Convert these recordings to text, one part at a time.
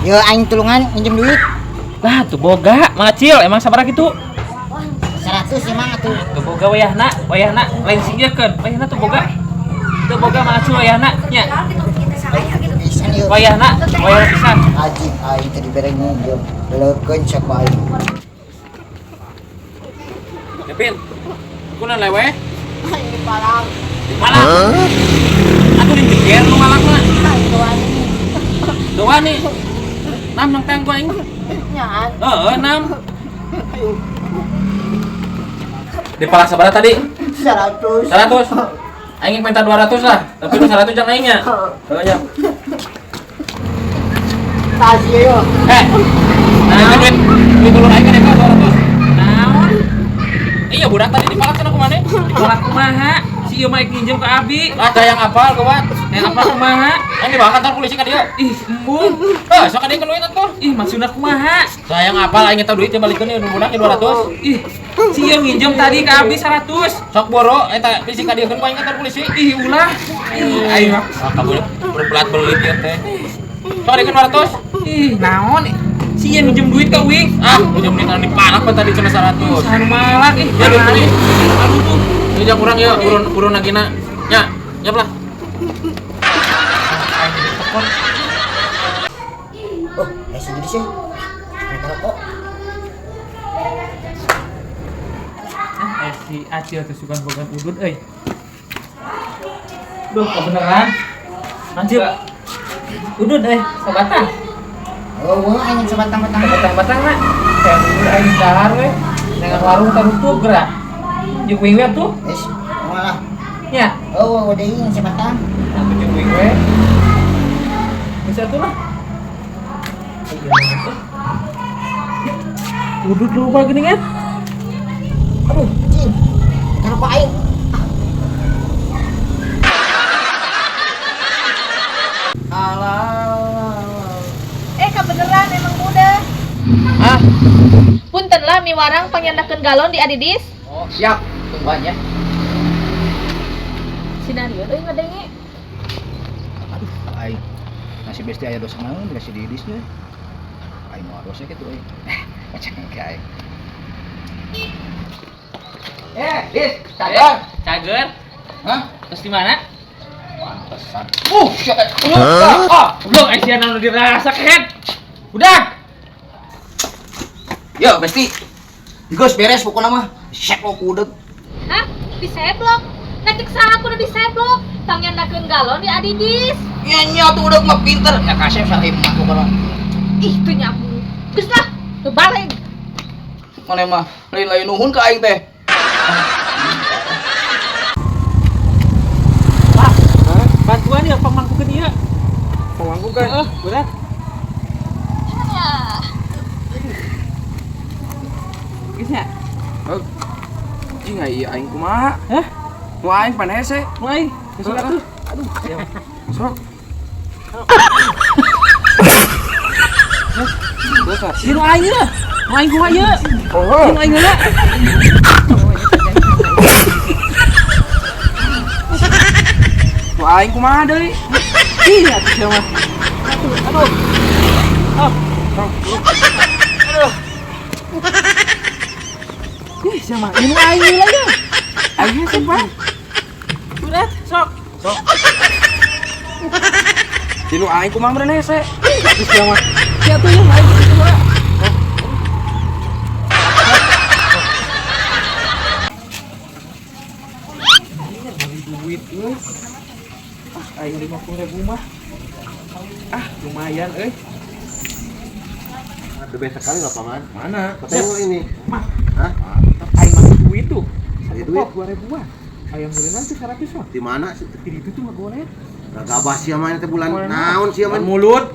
Yo aing tulungan minjem duit. Lah tuh boga, mangacil emang sabaraha kitu? 100 emang atuh. Tuh boga wayahna lain singgekeun. Wayahna tuh boga. Tuh boga mangacil wayahna nya. Pisan yuk. Wayah pisan. Ajib aing tadi bereng minjem. Leukeun sak aing. Kevin, kunaon lewe? Aing di Palang. Malang. Aku di pikir lu malang mah. Doa nih. Nam nang tang gua aing. Nyaan. Nam. Di pala sabaraha tadi? 100. 100. Aing minta 200 lah. Tapi lu 100 jangan aingnya. Heeh nya. Kasih yo. Nah, duit dulu aing kan 200. Naon? Iya budak tadi di pala cenah kumaha? Di pala kumaha? Si ieu mah nginjem ke abi. Lah yang apal gawat. Yang apal kumaha? Aing dibawa kantor polisi ka dieu. Ih, embung. Sok ka dieu duit atuh. Ih, maksudna kumaha? Sayang apal aing eta duit teh balikeun ieu budak 200. Ih, si ieu nginjem tadi ka abi 100. Sok boro eta polisi ka dieu keun aing kantor polisi. Ih, ulah. Aing mah kabur berbelat belit ieu teh. Sok dikeun 200. Ih, naon? Si ieu nginjem duit ka Wing. Nginjem duit di palak pa tadi cenah 100. Anu malak ih. Ya duit. Aduh tuh. Dia kurang ya, urun nagina. Nya, nyap lah. Oh, sendiri sih. Rokok. Si Acil tuh suka bogan udud euy. Duh, kebeneran. Acil. Udud euy, sabatan. Oh, aing sebatang-batang. Batang-batang na. Kayak udud aing dahar we. Dengan warung tarutup gerak. Jeung wing we tuh. Wes, malah. Nya. Oh, udah ini sebatang. Atuh jeung wing we. Bisa tuh lah. Udud lupa gini kan? Aduh, cing. Kenapa aing? Kebeneran emang muda. Hah? Punten lah mi warang panyandakeun galon di Adidis. Oh, siap. Tungguan ya. Sinario euy ngadenge. Aduh, aing nasi besti aya dosa naon dikasih didis teh. Aing mau dosa kitu euy. Macam ke aing. Dis, Cager. hah? Terus di mana? Pantesan. Shit. Belum Asian anu dirasa keren. Udah. Yo, besti. Geus beres pokona mah. Sek lo kudeg. Hah? Di seblok. Nek saha kudu di seblok. Panyandakeun galon di Adidis. Nya tuh udah mah pinter. Ya kasep salim mah pokona. Ih, teu nyabu. Geus lah, teu baleg. Mana mah lain-lain nuhun ka aing teh. Bantuan ya pemangkukeun ieu. Pemangkukeun. Berat. Geusnya. Jing aing kumaha? Hah? Nu aing pan hese. Mulai. Besok atuh. Aduh, sok. Sinu aing lah. Aing kumaha ieu? Oh. Sinu aing heula. Nu aing kumaha deui? Ih, atuh sia mah. Aduh. Aduh. Ih, sia mah. Sinu aing heula ieu. Aing hese Pak. Berat, sok. Dinu aing kumaha meureun hese. Atuh sia mah. Sia tuh yang aing kitu mah. Duit euy. Aing 50.000 mah. Lumayan euy. The best sekali lapangan. Mana? Tengok ini. Mah, Hah? aing mah duit tuh. Ada duit? 2.000-an. Ayam gorengan tuh 100 mah. Di mana sih? Di itu tuh mah golek. Gagabah sia mah teh bulan Mana? naon sia mah? Mulut.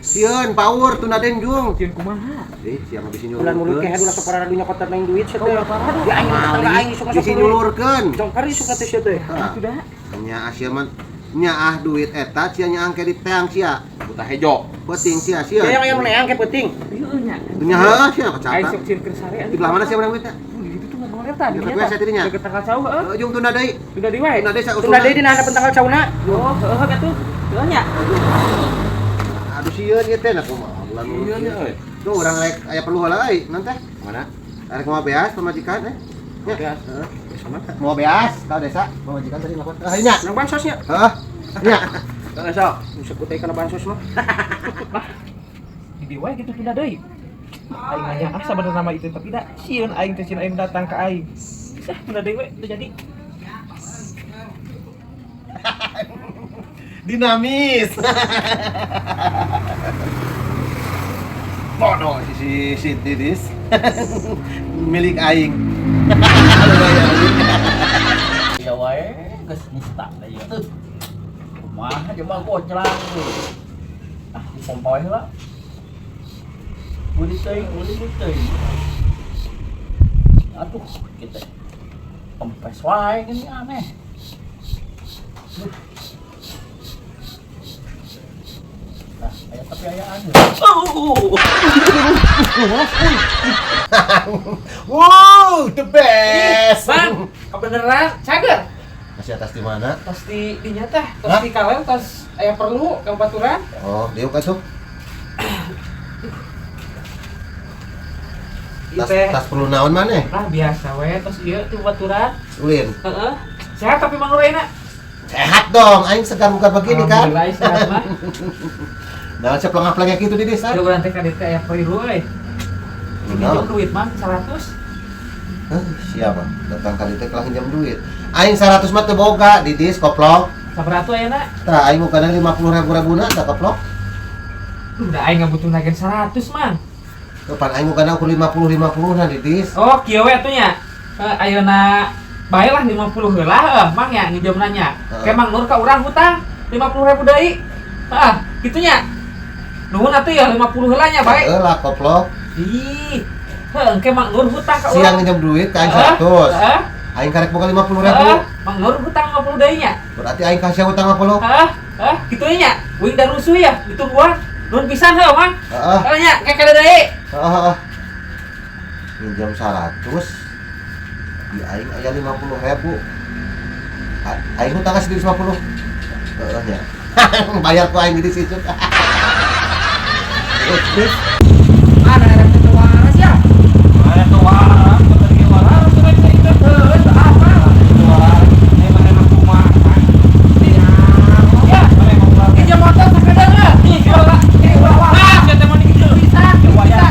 Sieun power tuna denjung. Kieu kumaha? Sia mah bisi Bulan mulut nyulurkeun. kayak ulah saparana dunya kota main duit sih teh. Oh, parah. Ya aing tetangga aing suka Bisi nyulurkeun. Jongkari suka teh sih teh. Hah. Sudah. Nya sia mah nya duit eta sia nya angke di teang sia. Buta hejo. Penting sia sia. Ya yang neang ke penting. Ieu nya. Dunya heuh sia Aing kacata. sok cirkeun sarean. Di belah mana sia menang duitnya? Di itu tuh mah eta di Deket WC tadinya. Deket tanggal cau heeh. Ujung tunda deui. Sudah di wae. Tunda deui sausulna. Tunda deui dina hadapan tanggal cauna. Oh, heeh atuh. Teu nya. Aduh sieun ieu teh nah kumaha. Iya nya euy. Tuh urang rek aya perlu heula euy. Naon teh? Mana? Rek mau beas pamajikan nya. Beas. Heeh. Mau beas ka desa pamajikan tadi ngapot. Nya. Nang bansosnya. Heeh. Nya. Tanggal cau. Bisa kutei kana bansos mah. Di wae gitu tunda deui. Aing nanya ah sabenerna nama itu tapi da sieun aing teh cina aing datang ka aing. Sah tunda deui we teu jadi. Dinamis. Bodoh si Didis. Milik aing. Ya wae geus nista da ieu. Kumaha coba gocrang tuh. Ah, dipompa we heula. Uli teuing. Aduh, kita kempes wae gini aneh. Nah, aya tapi aya anu. Wow, the best. Bang, kebeneran cager. Masih atas di mana? Tos di nyata, tos di kalen, tos aya perlu ka baturan. Oh, diuk atuh. Tas perlu naon maneh? Lah biasa we tos ieu ti baturan. Ulin. Heeh. Sehat tapi Mang Nuraina. Sehat dong, aing segar buka begini kan. Alhamdulillah sehat mah. Nah, saya pelangak-pelangak gitu di desa. Coba nanti ka dieu aya periru euy. Pinjam Nah, duit mah 100. siapa? Datang kali teh kelah pinjam duit. Aing 100 mah teu boga di dis koplok. Saberatu ayeuna? Tah aing bukan 50.000 tak koplok. Udah aing ngabutuh nagen 100 mah. Depan aing bukan aku 50 nah di dis. Oh, kieu we atuh nya. Ayeuna bae lah 50 heula Mang ya nginjem nanya. Ke Mang Nur ka urang hutang 50.000 deui. Heeh, kitu nya. Nuhun atuh ya 50 heula nya bae. Heeh lah koplok. Ih. Heuh, ke Mang Nur hutang ka Siang urang. nginjem duit ka aing Heeh, 100. heeh. Aing karek buka 50.000. Mang Nur hutang 50 deui nya. Berarti aing kasih utang 50. Heeh, kitu nya. Uing da rusuh ya, itu gua. Nun pisan heuh, Mang. Heeh. Heeh nya, kekele deui. Heeh. Minjam 100. Di aing aya 50.000. Aing utang kasih 50. Heeh nya. Bayar ku aing di situ. Mana ada teu waras ya? Aya teu waras, bener ge waras, terus itu heuh, teu apa. Waras, emang kumaha. Ya, pinjam motor sepeda enggak? Ih, heula. Ah, kita mau dikieu bisa, bisa.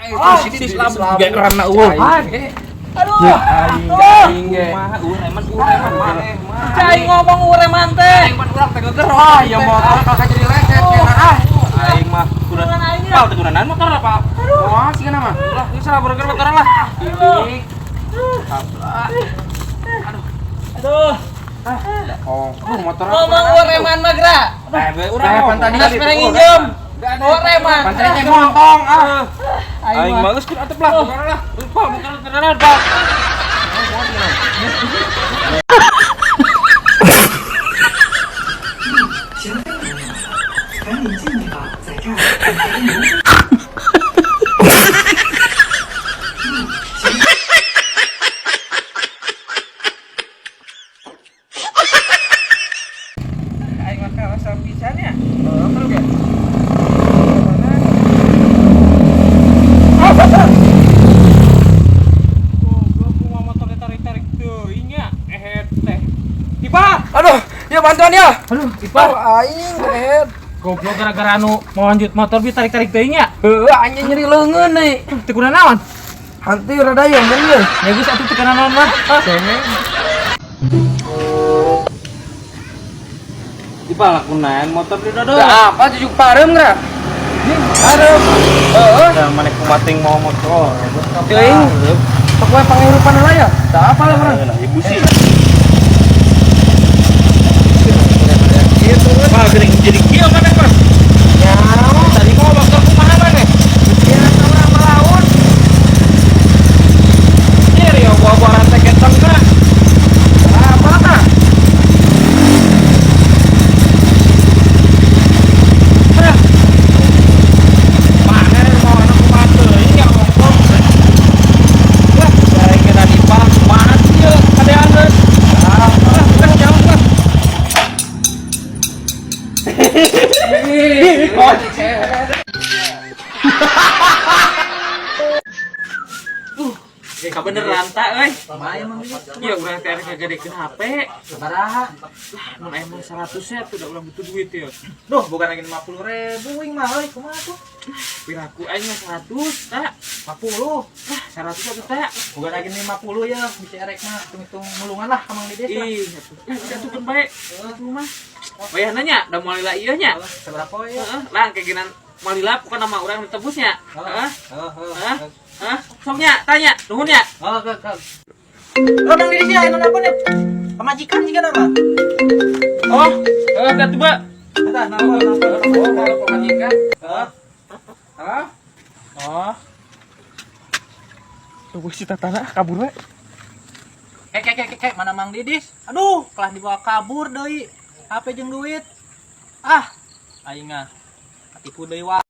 Ayo, sini Islam ge rana eueuh. Aduh, aing ge. Kumaha ureman maneh. Cai ngomong ureman teh. Aing mah urang teh geger. Ah, ya motor kakak jadi lecet ah. Aing mah kudu pal teh kunanan motor apa? Wah, sih kana mah. Lah, geus lah burger motor lah. Ini. Aduh. Oh, motor Ngomong ureman mah gra. urang tadi Geus pengen nginjem. Ureman. Pantai montong ah. Aing mah geus atuh lah, bukan lah. Lupa, bukan kenalan, Pak. Aing mah karasa pisan ya. Perlu ge. Aduh, ya bantuan ya. Aduh, Ipa. Aing head. Goblok gara-gara anu mau lanjut motor bi tarik-tarik teuing nya. Heuh, anjing nyeri leungeun nih. Teu kunaon naon? Hanti rada yang bener. Ya geus atuh teu kunaon naon mah. Ipa lakunan motor di dodo. Apa cucuk parem geura? Parem. Heeh. Da maneh kumating mau motor. Teuing. Sok wae pangirupan heula ya. Da apa lah urang? Ibu sih. Pak gering jadi kieu mana, Mas? Ya, Tadi mau motor kumaha maneh? ya sama melaut. Ieu ya gua rantai keteng na. Apa tah? Mana mau anak kumaha teuing ya ongkos. Kabeneran tak euy. Lumayan Mang Didis. Iya urang teh ngagedekeun HP. Sabaraha? Mun aya mah 100 ya tuh udah urang butuh duit ya. Duh, bukan lagi 50.000 wing mah euy, kumaha tuh? Piraku aing mah 100 tak. 50. 100 atuh tak. Bukan lagi 50 ya, bisa erek mah hitung-hitung mulungan lah ka Mang Didis lah. Ih, atuh. Atuh bae. Atuh mah. Bayar nanya, da moal lila ieu nya. Seberapa ya? Heeh, lah keginan malila bukan nama urang ditebusnya. Heeh. Hah? Soknya tanya, nuhun ya. Oh, ke. Oh, Mang Didis ya, apa nih? Pemajikan juga nama. Oh, atuh ba. Eta nama. Oh, kalau pemajikan. Oh. Tunggu si Tatana kabur we. Kek, mana Mang Didis? Aduh, kelah dibawa kabur deui. HP jeung duit. Ah, aing mah atipu deui wae.